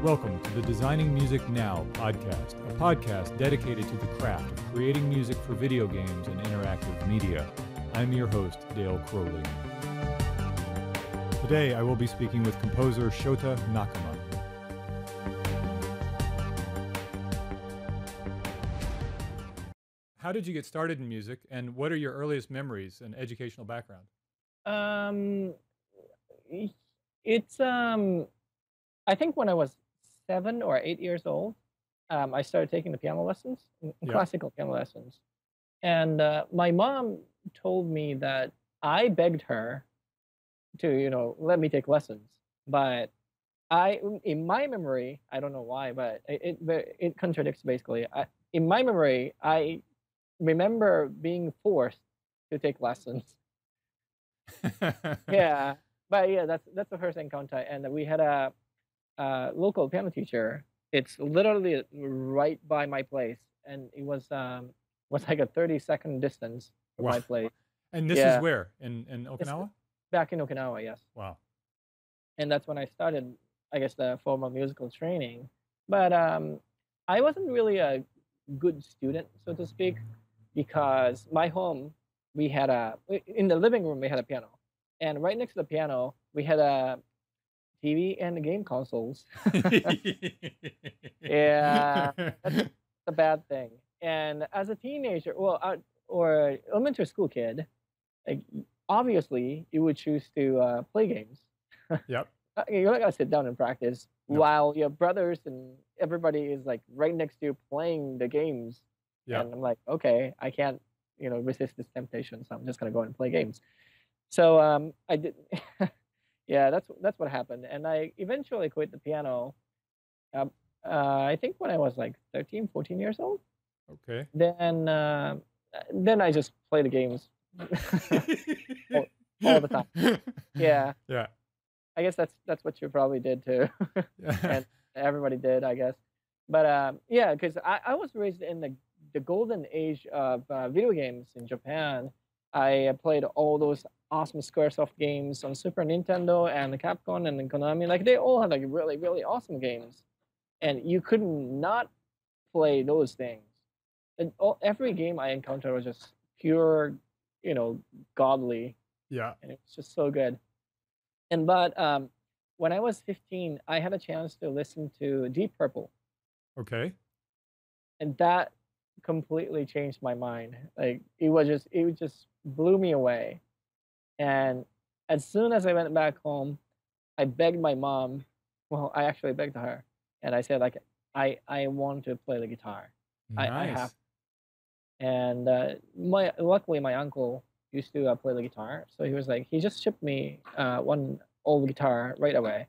Welcome to the Designing Music Now podcast, a podcast dedicated to the craft of creating music for video games and interactive media. I'm your host, Dale Crowley. Today I will be speaking with composer Shota Nakama. How did you get started in music, and what are your earliest memories and educational background? It's I think when I was 7 or 8 years old, I started taking the piano lessons, Yeah. classical piano lessons, and my mom told me that I begged her to, let me take lessons, but in my memory, I don't know why, but it contradicts basically. In my memory, I remember being forced to take lessons. Yeah, but yeah, that's the first encounter, and we had a local piano teacher. It's literally right by my place, and it was like a 30-second distance from Wow. my place. And this is where? In It's Okinawa? back in Okinawa, yes. Wow. And that's when I started, I guess, the formal musical training. But I wasn't really a good student, so to speak, because my home, in the living room, we had a piano. And right next to the piano, we had a TV and game consoles. Yeah, that's a bad thing. And as a teenager, or elementary school kid, like, obviously you would choose to play games. Yep. You're not gonna sit down and practice No. while your brothers and everybody is like right next to you playing the games. Yeah. And I'm like, okay, I can't, resist this temptation, so I'm just gonna go and play games. So I did. Yeah, that's what happened, and I eventually quit the piano. Um, I think when I was like 13, 14 years old. Okay. Then I just play the games all the time. Yeah, Yeah. I guess that's what you probably did too, and everybody did, I guess. But yeah, because I was raised in the golden age of video games in Japan. I played all those awesome Squaresoft games on Super Nintendo and Capcom and Konami. Like, they all had like really, really awesome games, and you could not play those things. And every game I encountered was just pure, godly, Yeah. and it was just so good. But when I was 15, I had a chance to listen to Deep Purple, Okay. and that completely changed my mind. Like, it just blew me away. And as soon as I went back home, I begged my mom. Well, I actually begged her, and I said, like, I want to play the guitar. I have. Nice. And luckily my uncle used to play the guitar, so he just shipped me one old guitar right away.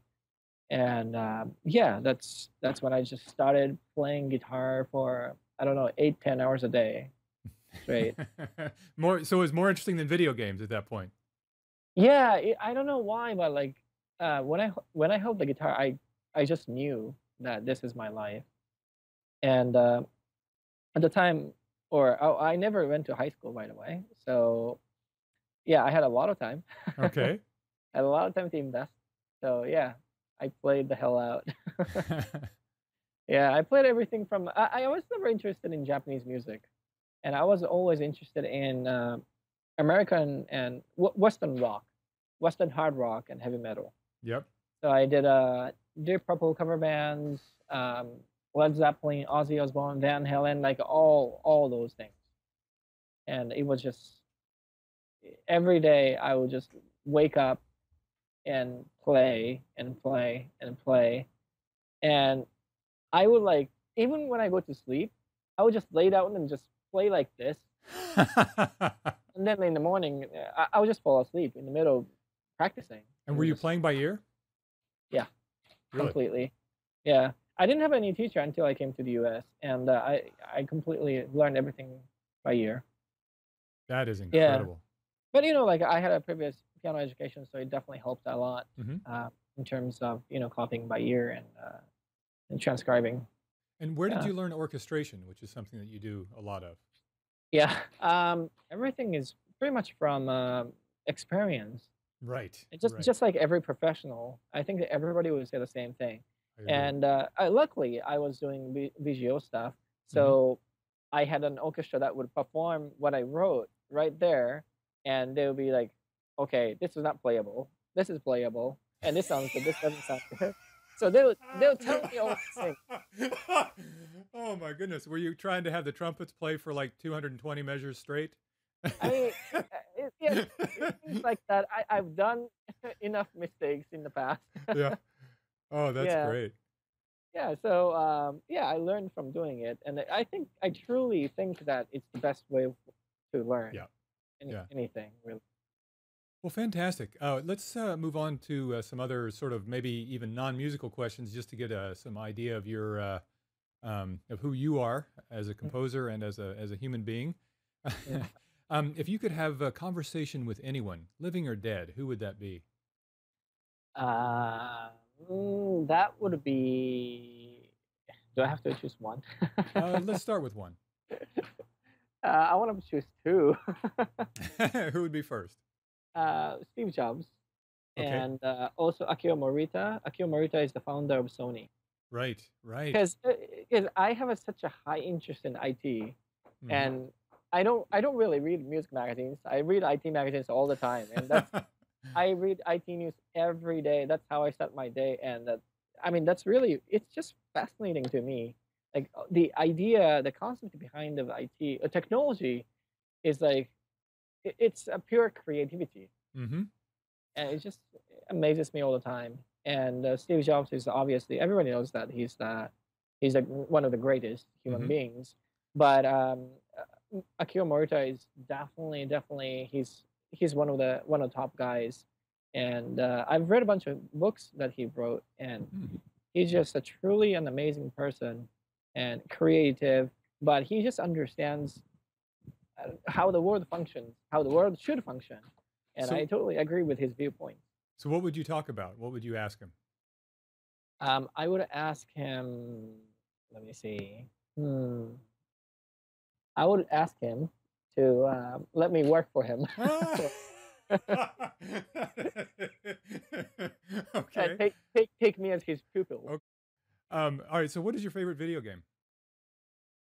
And yeah, that's when I just started playing guitar for, I don't know, 8-10 hours a day straight. So it was more interesting than video games at that point. Yeah, I don't know why, but like when I held the guitar, I just knew that this is my life. And at the time, I never went to high school, by the way. So yeah, I had a lot of time. Okay. I had a lot of time to invest. So yeah, I played the hell out. Yeah, I played everything from. I was never interested in Japanese music, and I was always interested in American and Western rock, Western hard rock and heavy metal. Yep. So I did Deep Purple cover bands, Led Zeppelin, Ozzy Osbourne, Van Halen, like all those things. And it was just every day I would just wake up and play and play and play. And I would, like, even when I go to sleep, I would just lay down and just play like this. And then in the morning, I would just fall asleep in the middle of practicing. And were you playing by ear? Yeah, Really? completely. Yeah, I didn't have any teacher until I came to the U.S., and I completely learned everything by ear. That is Yeah, incredible. but like, I had a previous piano education, so it definitely helped a lot Mhm. in terms of copying by ear and transcribing. And where did Yeah, you learn orchestration, which is something that you do a lot of? yeah. Everything is pretty much from experience. Right. It's just Right. just like every professional. I think that everybody would say the same thing. I agree. And luckily, I was doing VGO stuff, hmm so I had an orchestra that would perform what I wrote right there, and they would be like, "Okay, this is not playable. This is playable, and this sounds good. This doesn't sound good." So they'll tell me all these things. Oh my goodness. Were you trying to have the trumpets play for like 220 measures straight? I mean, yeah, things like that. I've done enough mistakes in the past. Yeah. Oh, that's Yeah, great. yeah. So yeah, I learned from doing it, and I truly think that it's the best way to learn Yeah. Yeah. anything really. Well, fantastic. Let's move on to some other sort of maybe even non-musical questions, just to get some idea of your of who you are as a composer and as a human being. Mm. If you could have a conversation with anyone, living or dead, who would that be? Uh, that would be. Do I have to choose one? Let's start with one. I want to choose two. Who would be first? Steve Jobs Okay. and also Akio Morita. Akio Morita is the founder of Sony. Right. Right. Because I have such a high interest in IT, hmm and I don't really read music magazines. I read IT magazines all the time, and that's I read IT news every day. That's how I start my day, and I mean that's really it's just fascinating to me. Like the idea, the concept behind of IT, technology is like it's a pure creativity, hmm and it just amazes me all the time. And Steve Jobs is obviously everybody knows that he's like one of the greatest human hmm beings. But Akio Morita is definitely he's one of the top guys. And I've read a bunch of books that he wrote, and he's just a truly an amazing person and creative. But he just understands how the world functions, how the world should function, and I So, totally agree with his viewpoint. so what would you talk about? What would you ask him? I would ask him. Let me see. Hmm. I would ask him to let me work for him. Ah! So, Okay. take me as his pupil. Okay. All right. So, what is your favorite video game?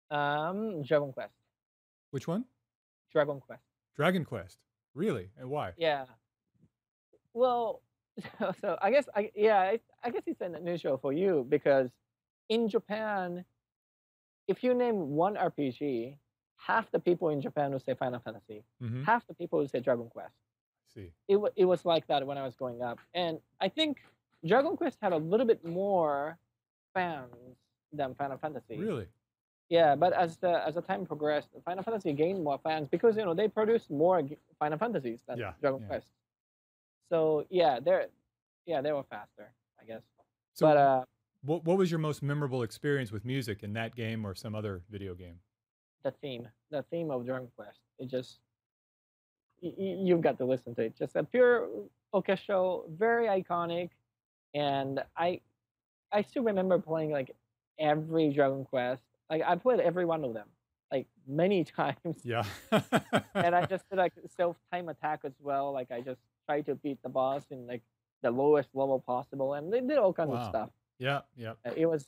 Dragon Quest. Which one? Dragon Quest. Dragon Quest. Really? And why? Yeah. Well, so I guess I guess it's an unusual for you because in Japan, if you name one RPG, half the people in Japan will say Final Fantasy, Mm-hmm. half the people will say Dragon Quest. I see. It was like that when I was growing up, and I think Dragon Quest had a little bit more fans than Final Fantasy. Really? Yeah, but as the time progressed, Final Fantasy gained more fans because they produced more Final Fantasies than Yeah. Dragon Yeah. Quest. So they were faster, I guess. But So, what was your most memorable experience with music in that game or some other video game? the theme of Dragon Quest, it just you've got to listen to it. Just a pure orchestral, very iconic, and I still remember playing like every Dragon Quest. Like I played every one of them like many times, Yeah. and I just did like self time attack as well. Like I just tried to beat the boss in like the lowest level possible, and they did all kinds of Wow. stuff. Yeah. Yeah. It was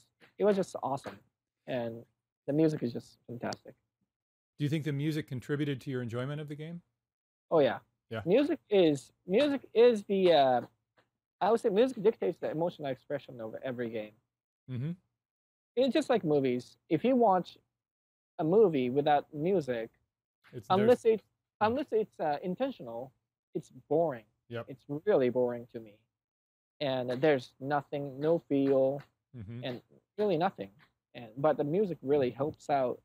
just awesome, and the music is just fantastic. Do you think the music contributed to your enjoyment of the game? Oh yeah, Yeah. music is the I would say music dictates the emotional expression of every game. Mm-hmm. It's just like movies. If you watch a movie without music, It's there's. unless it's intentional, it's boring. Yep. It's really boring to me. And there's nothing, no feel, Mm-hmm. and really nothing. And but the music really helps out.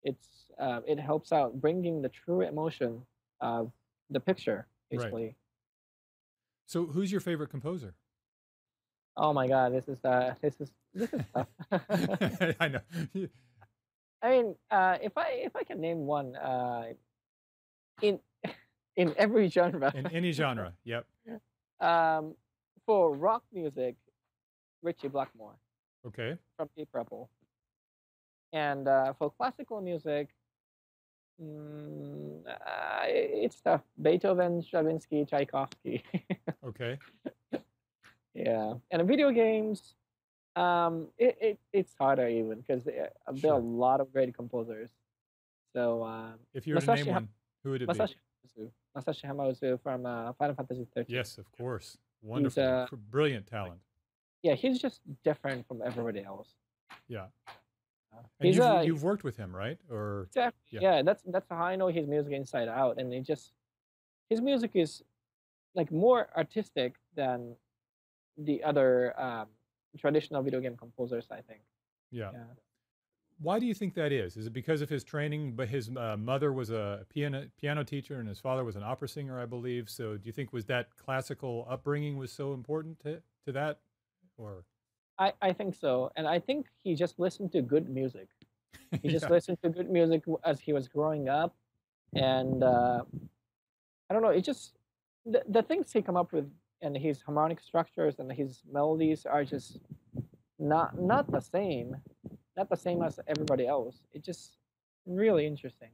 It helps out bringing the true emotion of the picture, Right. basically. So, who's your favorite composer? Oh my God, this is tough. I know. I mean, if I can name one, in in every genre, In any genre. Yep. um, for rock music, Richie Blackmore Okay. from Deep Purple, and for classical music, it's tough. Beethoven, Stravinsky, Tchaikovsky. Okay. Yeah, and in video games. It's harder even because there are a Sure. lot of great composers. So If you were to name Masashi one, who would it be? Masashi Masashi Hamauzu from Final Fantasy 13. Yes, of course. He's Wonderful. Brilliant talent. yeah, he's just different from everybody else. Yeah. And He's you've worked with him, right? Or exactly, yeah. yeah. That's how I know his music inside out, and his music is like more artistic than the other traditional video game composers, I think. Yeah. Yeah. Why do you think that is? Is it because of his training? But his mother was a piano teacher, and his father was an opera singer, I believe. So, do you think was that classical upbringing was so important to that, or I think so, and I think he just listened to good music. He just yeah, listened to good music as he was growing up, and I don't know. It just the things he come up with and his harmonic structures and his melodies are just not the same, not the same as everybody else. It's just really interesting.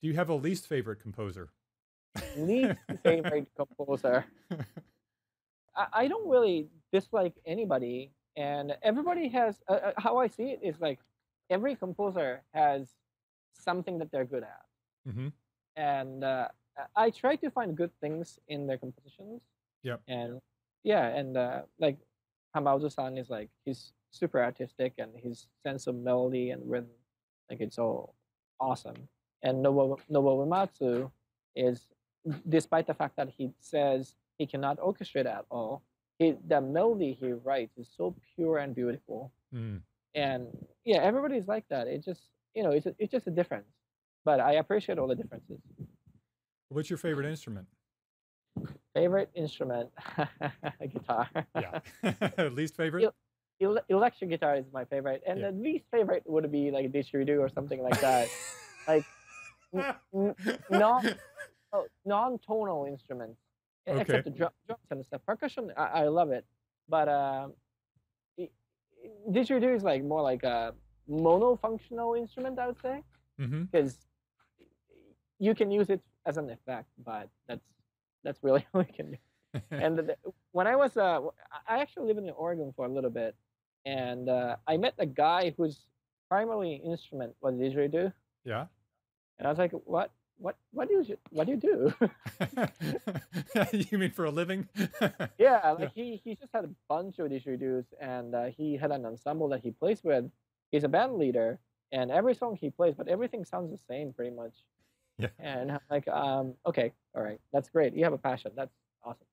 do you have a least favorite composer? Least favorite composer. I don't really dislike anybody, and everybody has. How I see it is like every composer has something that they're good at, hmm and I try to find good things in their compositions. Yep. And yeah, and like Hamauzu-san is like he's super artistic, and his sense of melody and rhythm, like it's all awesome. And Nobuo Uematsu is, despite the fact that he says he cannot orchestrate at all, the melody he writes is so pure and beautiful. Mm. And yeah, everybody's like that. It just it's just a difference. But I appreciate all the differences. What's your favorite instrument? Favorite instrument, guitar. Yeah. Least favorite? Electric guitar is my favorite, and Yeah. the least favorite would be like didgeridoo or something like that. Like non non-tonal instruments, Okay. except the drums and stuff. Percussion, I love it, but didgeridoo is like more like a monofunctional instrument, I would say, Mm-hmm. because you can use it as an effect, but that's really all you can do. And when I was, I actually lived in Oregon for a little bit, and I met a guy whose primary instrument was didgeridoo, Yeah. and I was like, what do you do? You mean for a living? Yeah, Yeah. like he just had a bunch of didgeridoos, and he had an ensemble that he plays with. He's a band leader, and every song he plays, but everything sounds the same pretty much. Yeah. And I'm like, okay, all right, that's great. You have a passion. That's awesome.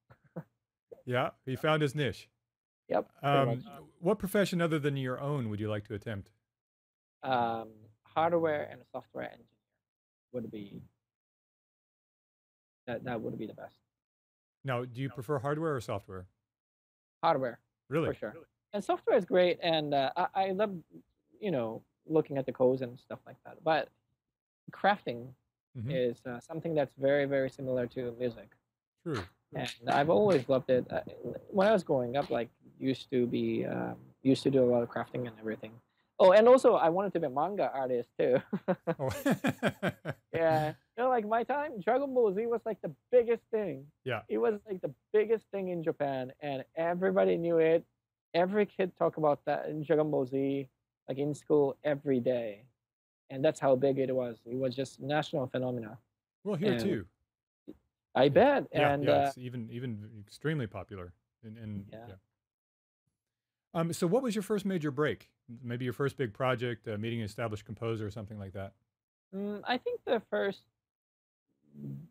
Yeah. He found his niche. Yep, pretty much. What profession other than your own would you like to attempt? Um, Hardware and software engineer would be that would be the best. Now, do you prefer hardware or software? Hardware Really? for sure. And software is great, and I love looking at the codes and stuff like that. But crafting Mm-hmm. is something that's very very similar to music, True. and I've always loved it. When I was growing up, like used to do a lot of crafting and everything. Oh, and also I wanted to be a manga artist too. Oh. Yeah, like my time, Dragon Ball Z was like the biggest thing. Yeah. It was like the biggest thing in Japan, and everybody knew it. Every kid talked about that in Dragon Ball Z, like in school every day, and that's how big it was. It was just national phenomena, Well, here and too. I bet. Yeah. And Yeah. It's even extremely popular. And yeah. yeah. So what was your first major break? Maybe your first big project, meeting an established composer or something like that. I think the first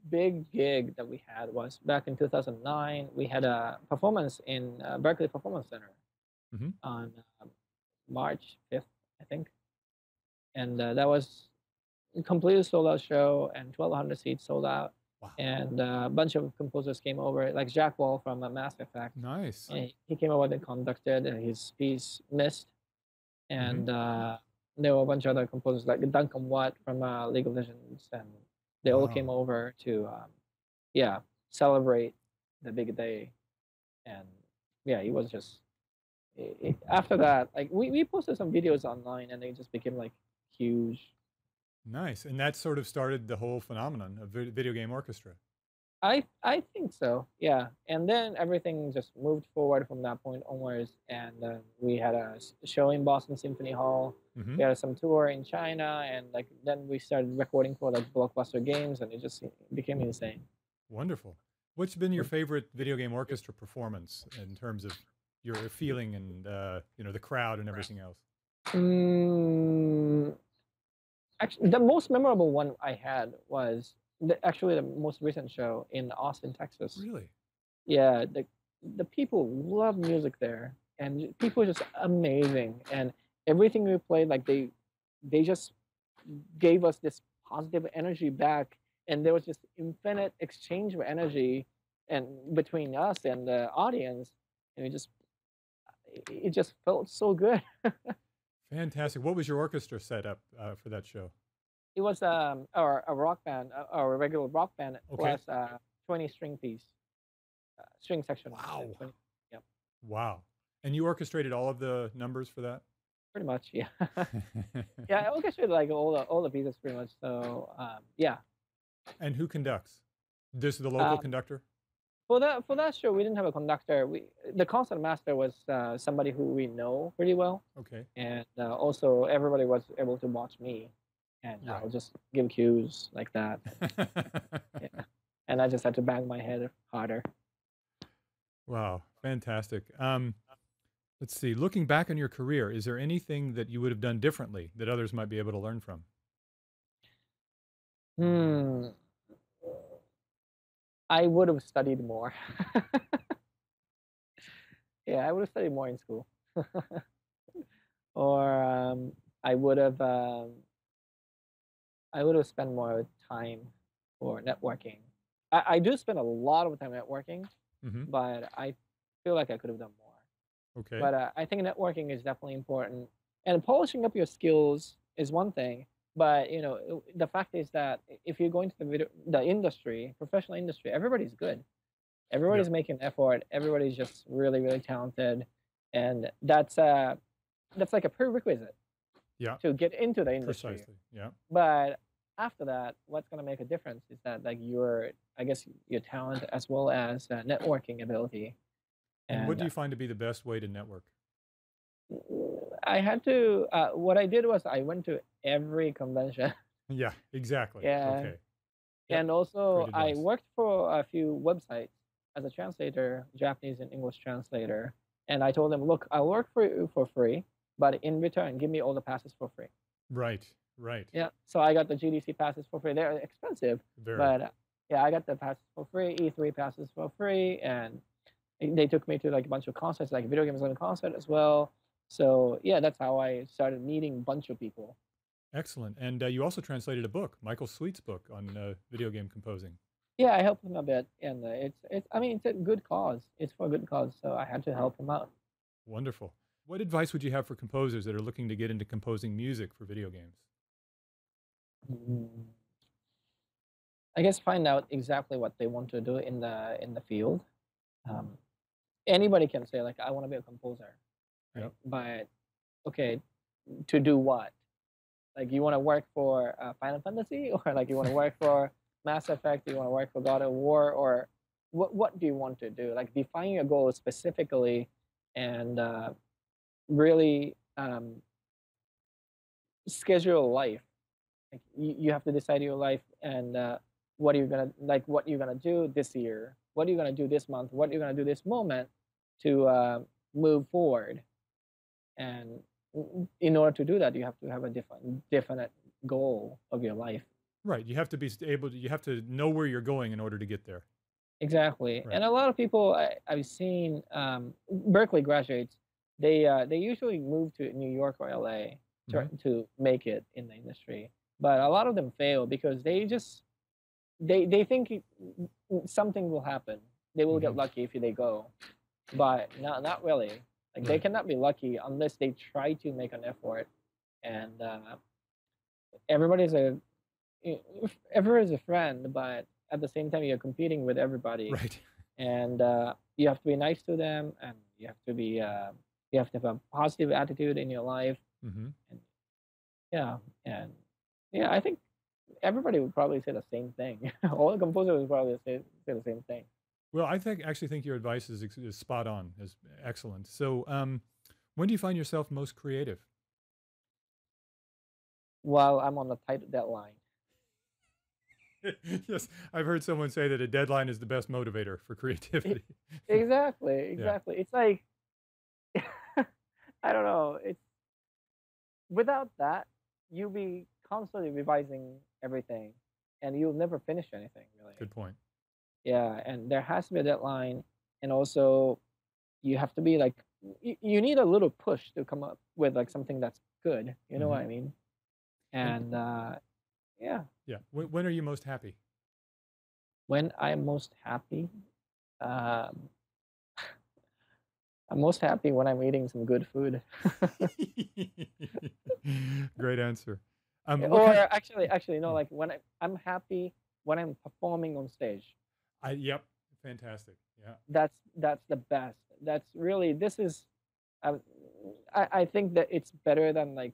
big gig that we had was back in 2009. We had a performance in Berkeley Performance Center Mm-hmm. on March 5th, I think. And that was a completely sold out show, and 1,200 seats sold out. Wow. And a bunch of composers came over, like Jack Wall from Mass Effect. Nice. And he came over and conducted his piece Mist. And there were a bunch of other composers like Duncan Watt from League of Legends, and they all came over to celebrate the big day. And yeah, it was just after that, like we posted some videos online, and they just became like huge. Nice. And that sort of started the whole phenomenon of video game orchestra. I think so. Yeah. And then everything just moved forward from that point onwards. And we had a show in Boston Symphony Hall. Hmm. We had some tour in China, and like then we started recording for like blockbuster games, and it just became insane. Wonderful. What's been your favorite video game orchestra performance in terms of your feeling and the crowd and everything else? Mm, actually, the most memorable one I had was actually the most recent show in Austin, Texas. Really? Yeah, the people love music there, and people are just amazing. And everything we played, like they just gave us this positive energy back, and there was just infinite exchange of energy and between us and the audience, and it just felt so good. Fantastic. What was your orchestra setup for that show? It was or a rock band or a regular rock band Okay. plus 20 string piece string section. Wow. 20, yeah, Wow. And you orchestrated all of the numbers for that? pretty much. Yeah. Yeah, I orchestrated like all the pieces pretty much. So yeah. And who conducts? This is the local Um, conductor? for that show, we didn't have a conductor. The concert master was somebody who we know pretty well, Okay. and also everybody was able to watch me, and Right. I'll just give cues like that. Yeah, and I just had to bang my head harder. Wow. Fantastic. Let's see. Looking back on your career, is there anything that you would have done differently that others might be able to learn from? Hmm. I would have studied more. Yeah, I would have studied more in school, or I would have I would have spent more time for networking. I do spend a lot of time networking, Hmm. but I feel like I could have done more. Okay. But I think networking is definitely important, and polishing up your skills is one thing. But the fact is that if you're going to the industry, professional industry, everybody's good. Yeah. Everybody's making effort. Everybody's just really, really talented, and that's like a prerequisite Yeah. to get into the industry. Precisely. Yeah. But after that, what's going to make a difference is that like I guess your talent as well as networking ability. And what And do you find to be the best way to network? I had to. What I did was I went to every convention. Yeah, exactly. Yeah, Okay. Yep. and Great also I advice. worked for a few websites as a translator, Japanese and English translator. And I told them, look, I'll work for you for free, but in return, give me all the passes for free. Right. Right. Yeah, so I got the GDC passes for free. They're expensive, Very. but yeah, I got the passes for free, E3 passes for free, and they took me to like a bunch of concerts, like video games on a concert as well. So yeah, that's how I started meeting a bunch of people. Excellent. And you also translated a book, Michael Sweet's book on video game composing. Yeah, I helped him a bit, and it's I mean it's a good cause. It's for a good cause, so I had to help him out. Wonderful. What advice would you have for composers that are looking to get into composing music for video games? Mm. I guess find out exactly what they want to do in the field. Um, Anybody can say like I want to be a composer, right? Yep. But okay, to do what? Like you want to work for Final Fantasy, or like you want to work for Mass Effect? You want to work for God of War, or what do you want to do? Like define your goals specifically, and really schedule a life. Like you have to decide your life and what you're gonna do this year, what are you gonna do this month, what you're gonna do this moment to move forward. And in order to do that, you have to have a definite goal of your life. Right. You have to be able to, you have to know where you're going in order to get there. Exactly. Right. And a lot of people I've seen Berkeley graduates, they usually move to New York or LA Hmm. to make it in the industry. But a lot of them fail because they think something will happen. They will Hmm. get lucky if they go, but not really. Like they Right. cannot be lucky unless they try to make an effort. And everybody's a everybody's a friend, but at the same time you're competing with everybody, Right. and you have to be nice to them, and you have to have a positive attitude in your life. Hmm. And yeah, and yeah, I think everybody would probably say the same thing. All the composers would probably say the same thing. Well, I actually think your advice is spot on, is excellent. So, when do you find yourself most creative? While I'm on a tight deadline. Yes, I've heard someone say that a deadline is the best motivator for E- creativity. Exactly, Yeah. exactly. It's like I don't know. It's without that, you'll be constantly revising everything, and you'll never finish anything really. Good point. Yeah, and there has to be a deadline, and also you have to be like you need a little push to come up with like something that's good. You know what Hmm. I mean? And And yeah, yeah, when are you most happy? when I'm most happy, um, I'm most happy when I'm eating some good food. Great answer. What Or kind? actually, no, Yeah. like when I'm happy when I'm performing on stage. Yep. Fantastic. Yeah. That's the best. That's really this is. Um, I think that it's better than like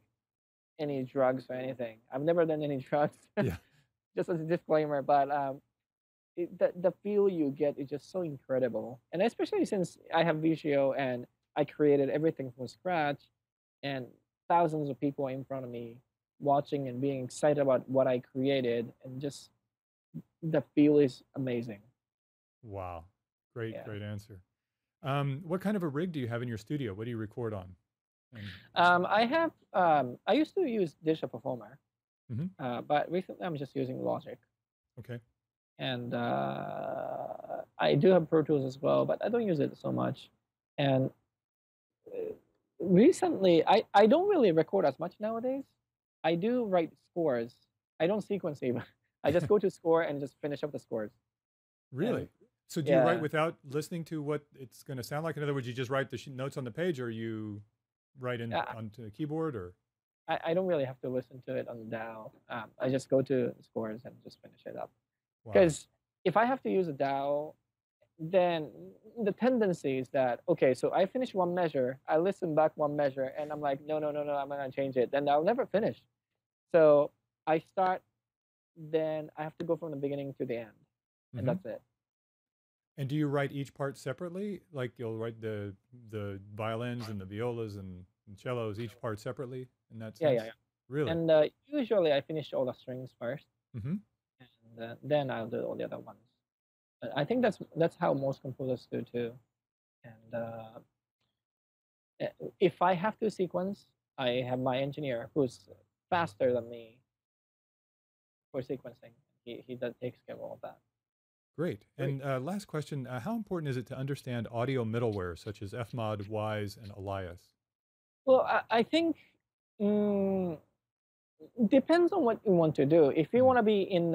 any drugs or anything. I've never done any drugs, Yeah. just as a disclaimer. But the feel you get is just so incredible, and especially since I have VCO and I created everything from scratch, and thousands of people in front of me watching and being excited about what I created, and just the feel is amazing. Wow. Great, Yeah. great answer. What kind of a rig do you have in your studio? What do you record on? And I used to use Digital Performer, mhm, but recently I'm just using Logic. okay. And I do have Pro Tools as well, but I don't use it so much. And recently, I don't really record as much nowadays. I do write scores. I don't sequence even. I just go to score and just finish up the scores. And Really? So do you write yeah, without listening to what it's going to sound like? In other words, you just write the notes on the page, or you write in I, onto the keyboard, or I don't really have to listen to it on the DAW. I just go to scores and just finish it up. wow. Because if I have to use a DAW, then the tendency is that okay, so I finish one measure, I listen back one measure, and I'm like, no, no, no, no, I'm gonna change it. Then I'll never finish. So I start, then I have to go from the beginning to the end, and Hmm. that's it. And do you write each part separately? Like you'll write the violins and the violas and cellos each part separately in that Yeah, yeah, sense? yeah. Really? And usually I finish all the strings first, Hmm. and then I'll do all the other ones. But I think that's how most composers do too. And if I have to sequence, I have my engineer who's faster than me for sequencing. He does takes care of all of that. Great. Great. And last question, how important is it to understand audio middleware such as Fmod, Wise, and Elias? Well, I think mm, depends on what you want to do. If you Mm, want to be in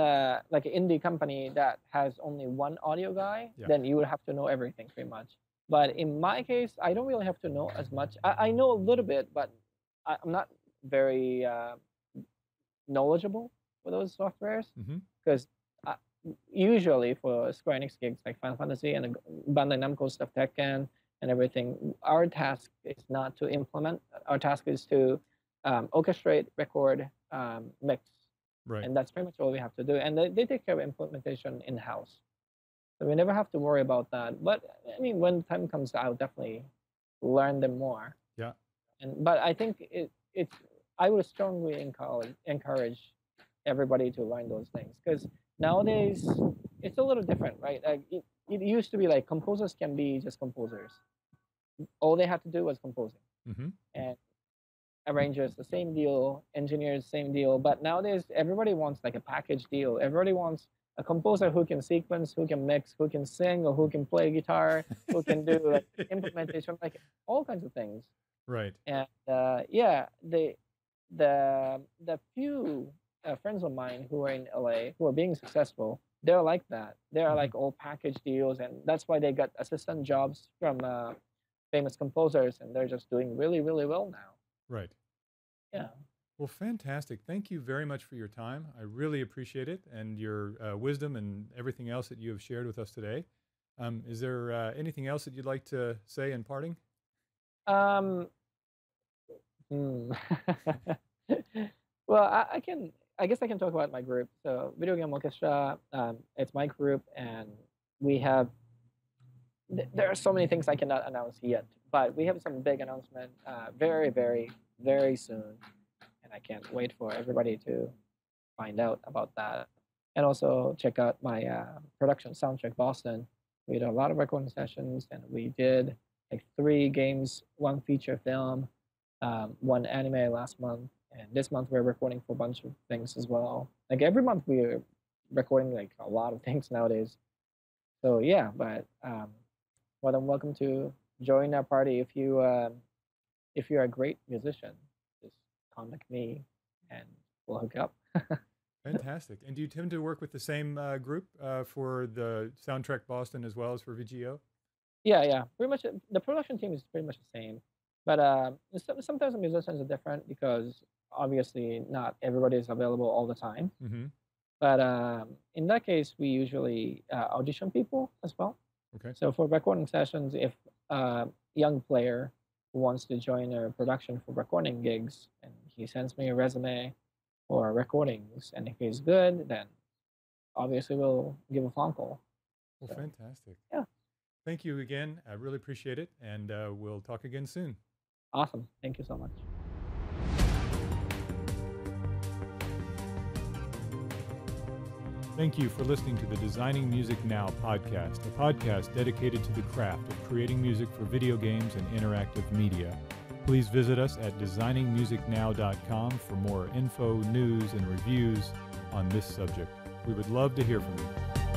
like an indie company that has only one audio guy, yeah. then you would have to know everything pretty much. But in my case, I don't really have to know as much. I know a little bit, but I'm not very knowledgeable with those softwares Hmm. because usually for Square Enix gigs like Final Fantasy and Bandai Namco stuff, Tekken and everything, our task is not to implement. Our task is to orchestrate, record, mix, Right. and that's pretty much all we have to do. And they take care of implementation in house, so we never have to worry about that. But I mean, when time comes, I'll definitely learn them more. Yeah. But I think it's I would strongly encourage everybody to learn those things because nowadays it's a little different, right? Like it used to be like composers can be just composers. All they have to do was composing, Hmm. and arrangers the same deal, engineers same deal. But nowadays everybody wants like a package deal. Everybody wants a composer who can sequence, who can mix, who can sing, or who can play guitar, who can do like implementation, like all kinds of things. Right. And yeah, the few friends of mine who are in LA who are being successful, they're like that. They're Hmm. like all package deals, and that's why they got assistant jobs from famous composers, and they're just doing really, really well now. Right. Yeah. Well, fantastic. Thank you very much for your time. I really appreciate it and your wisdom and everything else that you have shared with us today. Is there anything else that you'd like to say in parting? Um. hmm. Well, I can. I guess I can talk about my group. So Video Game Orchestra, it's my group, and we have there are so many things I cannot announce yet, but we have some big announcement very, very, very soon, and I can't wait for everybody to find out about that. And also check out my production SoundtRec Boston. We did a lot of recording sessions, and we did like 3 games, 1 feature film, 1 anime last month, and this month we're recording for a bunch of things as well. Like every month we're recording like a lot of things nowadays. So yeah, but more than welcome to join our party if you're a great musician. Just contact me, and we'll hook up. Fantastic. And do you tend to work with the same group for the SoundtRec Boston as well as for VGO? Yeah. Pretty much the production team is pretty much the same, but sometimes the musicians are different because obviously not everybody is available all the time. Mm-hmm. But in that case, we usually audition people as well. Okay. So for recording sessions, if a young player wants to join a production for recording gigs, and he sends me a resume or recordings, and if he's good, then obviously we'll give a phone call. Well, So fantastic. yeah, Thank you again. I really appreciate it, and we'll talk again soon. awesome. Thank you so much. Thank you for listening to the Designing Music Now podcast, a podcast dedicated to the craft of creating music for video games and interactive media. Please visit us at designingmusicnow.com for more info, news, and reviews on this subject. We would love to hear from you.